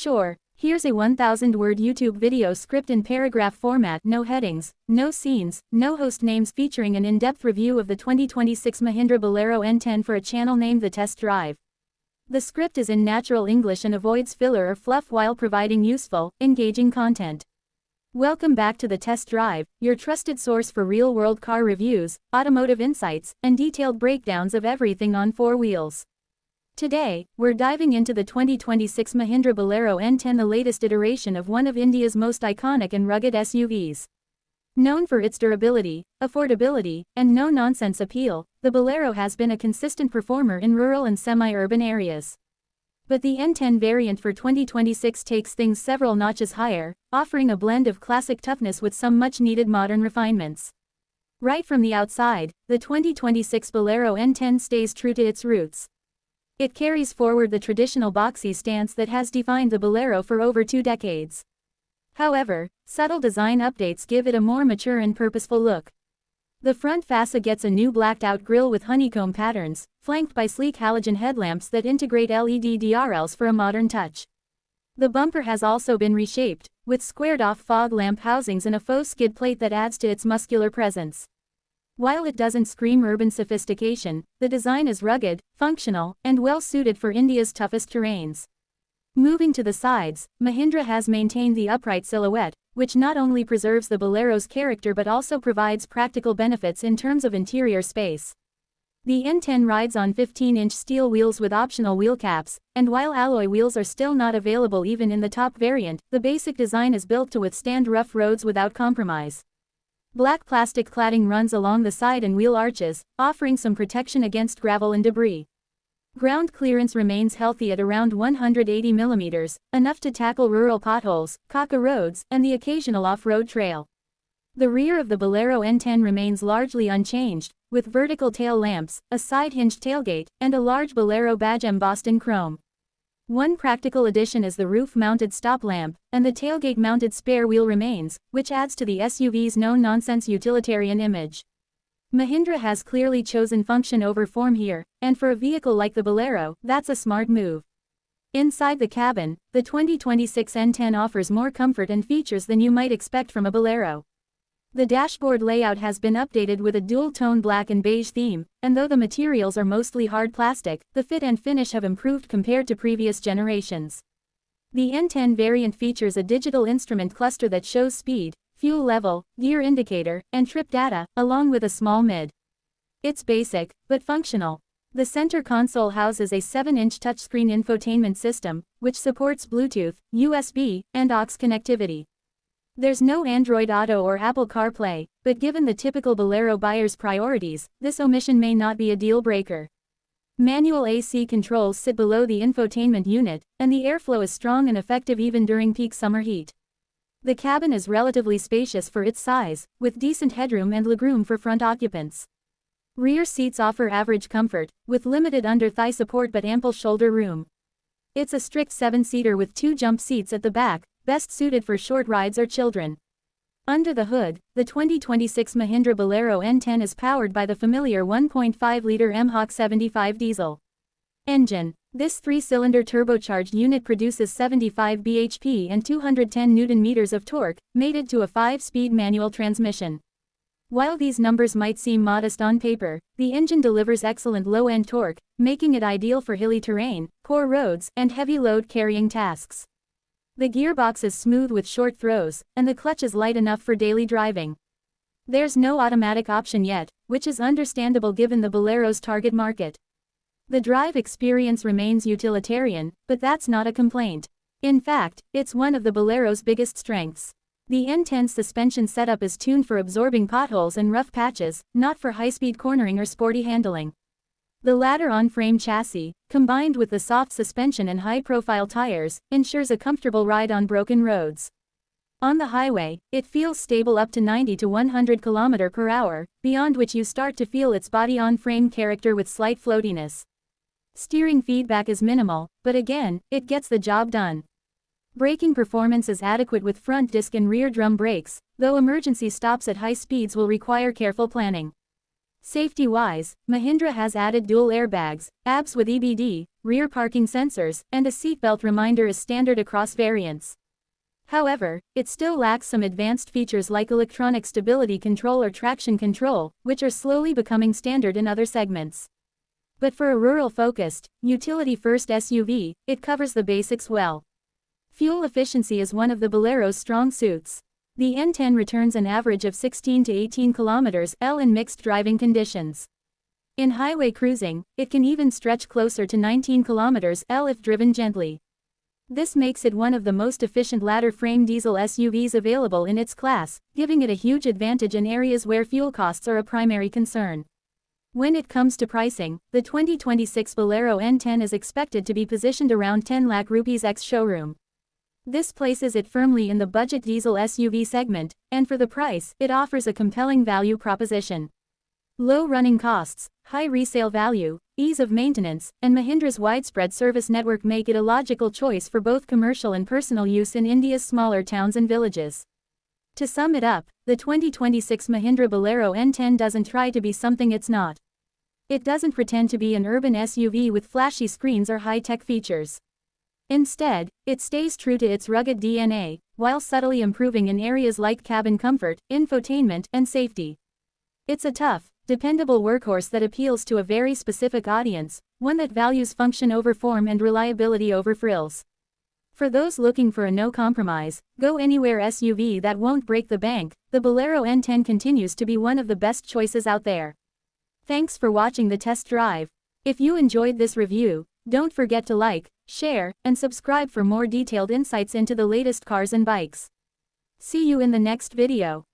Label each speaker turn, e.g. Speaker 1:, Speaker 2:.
Speaker 1: Sure, here's a 1,000-word YouTube video script in paragraph format, no headings, no scenes, no host names, featuring an in-depth review of the 2026 Mahindra Bolero N10 for a channel named The Test Drive. The script is in natural English and avoids filler or fluff while providing useful, engaging content. Welcome back to The Test Drive, your trusted source for real-world car reviews, automotive insights, and detailed breakdowns of everything on four wheels. Today, we're diving into the 2026 Mahindra Bolero N10, the latest iteration of one of India's most iconic and rugged SUVs. Known for its durability, affordability, and no-nonsense appeal, the Bolero has been a consistent performer in rural and semi-urban areas. But the N10 variant for 2026 takes things several notches higher, offering a blend of classic toughness with some much-needed modern refinements. Right from the outside, the 2026 Bolero N10 stays true to its roots. It carries forward the traditional boxy stance that has defined the Bolero for over 2 decades. However, subtle design updates give it a more mature and purposeful look. The front fascia gets a new blacked-out grille with honeycomb patterns, flanked by sleek halogen headlamps that integrate LED DRLs for a modern touch. The bumper has also been reshaped, with squared-off fog lamp housings and a faux skid plate that adds to its muscular presence. While it doesn't scream urban sophistication, the design is rugged, functional, and well-suited for India's toughest terrains. Moving to the sides, Mahindra has maintained the upright silhouette, which not only preserves the Bolero's character but also provides practical benefits in terms of interior space. The N10 rides on 15-inch steel wheels with optional wheel caps, and while alloy wheels are still not available even in the top variant, the basic design is built to withstand rough roads without compromise. Black plastic cladding runs along the side and wheel arches, offering some protection against gravel and debris. Ground clearance remains healthy at around 180 mm, enough to tackle rural potholes, caca roads, and the occasional off-road trail. The rear of the Bolero N10 remains largely unchanged, with vertical tail lamps, a side-hinged tailgate, and a large Bolero badge embossed in chrome. One practical addition is the roof-mounted stop lamp, and the tailgate-mounted spare wheel remains, which adds to the SUV's no-nonsense utilitarian image. Mahindra has clearly chosen function over form here, and for a vehicle like the Bolero, that's a smart move. Inside the cabin, the 2026 N10 offers more comfort and features than you might expect from a Bolero. The dashboard layout has been updated with a dual-tone black and beige theme, and though the materials are mostly hard plastic, the fit and finish have improved compared to previous generations. The N10 variant features a digital instrument cluster that shows speed, fuel level, gear indicator, and trip data, along with a small mid. It's basic, but functional. The center console houses a 7-inch touchscreen infotainment system, which supports Bluetooth, USB, and aux connectivity. There's no Android Auto or Apple CarPlay, but given the typical Bolero buyer's priorities, this omission may not be a deal-breaker. Manual AC controls sit below the infotainment unit, and the airflow is strong and effective even during peak summer heat. The cabin is relatively spacious for its size, with decent headroom and legroom for front occupants. Rear seats offer average comfort, with limited under-thigh support but ample shoulder room. It's a strict 7-seater with 2 jump seats at the back, best suited for short rides or children. Under the hood, the 2026 Mahindra Bolero N10 is powered by the familiar 1.5-liter mHawk 75 diesel engine. This 3-cylinder turbocharged unit produces 75 bhp and 210 Nm of torque, mated to a 5-speed manual transmission. While these numbers might seem modest on paper, the engine delivers excellent low-end torque, making it ideal for hilly terrain, poor roads, and heavy load carrying tasks. The gearbox is smooth with short throws, and the clutch is light enough for daily driving. There's no automatic option yet, which is understandable given the Bolero's target market. The drive experience remains utilitarian, but that's not a complaint. In fact, it's one of the Bolero's biggest strengths. The N10's suspension setup is tuned for absorbing potholes and rough patches, not for high-speed cornering or sporty handling. The ladder-on-frame chassis, combined with the soft suspension and high-profile tires, ensures a comfortable ride on broken roads. On the highway, it feels stable up to 90 to 100 km/h, beyond which you start to feel its body-on-frame character with slight floatiness. Steering feedback is minimal, but again, it gets the job done. Braking performance is adequate with front disc and rear drum brakes, though emergency stops at high speeds will require careful planning. Safety-wise, Mahindra has added dual airbags, ABS with EBD, rear parking sensors, and a seatbelt reminder is standard across variants. However, it still lacks some advanced features like electronic stability control or traction control, which are slowly becoming standard in other segments. But for a rural-focused, utility-first SUV, it covers the basics well. Fuel efficiency is one of the Bolero's strong suits. The N10 returns an average of 16 to 18 km/h in mixed driving conditions. In highway cruising, it can even stretch closer to 19 km/h if driven gently. This makes it one of the most efficient ladder-frame diesel SUVs available in its class, giving it a huge advantage in areas where fuel costs are a primary concern. When it comes to pricing, the 2026 Bolero N10 is expected to be positioned around 10 lakh rupees ex-showroom. This places it firmly in the budget diesel SUV segment, and for the price, it offers a compelling value proposition. Low running costs, high resale value, ease of maintenance, and Mahindra's widespread service network make it a logical choice for both commercial and personal use in India's smaller towns and villages. To sum it up, the 2026 Mahindra Bolero N10 doesn't try to be something it's not. It doesn't pretend to be an urban SUV with flashy screens or high-tech features. Instead, it stays true to its rugged DNA, while subtly improving in areas like cabin comfort, infotainment, and safety. It's a tough, dependable workhorse that appeals to a very specific audience, one that values function over form and reliability over frills. For those looking for a no-compromise, go-anywhere SUV that won't break the bank, the Bolero N10 continues to be one of the best choices out there. Thanks for watching the test drive. If you enjoyed this review, don't forget to like, share, and subscribe for more detailed insights into the latest cars and bikes. See you in the next video.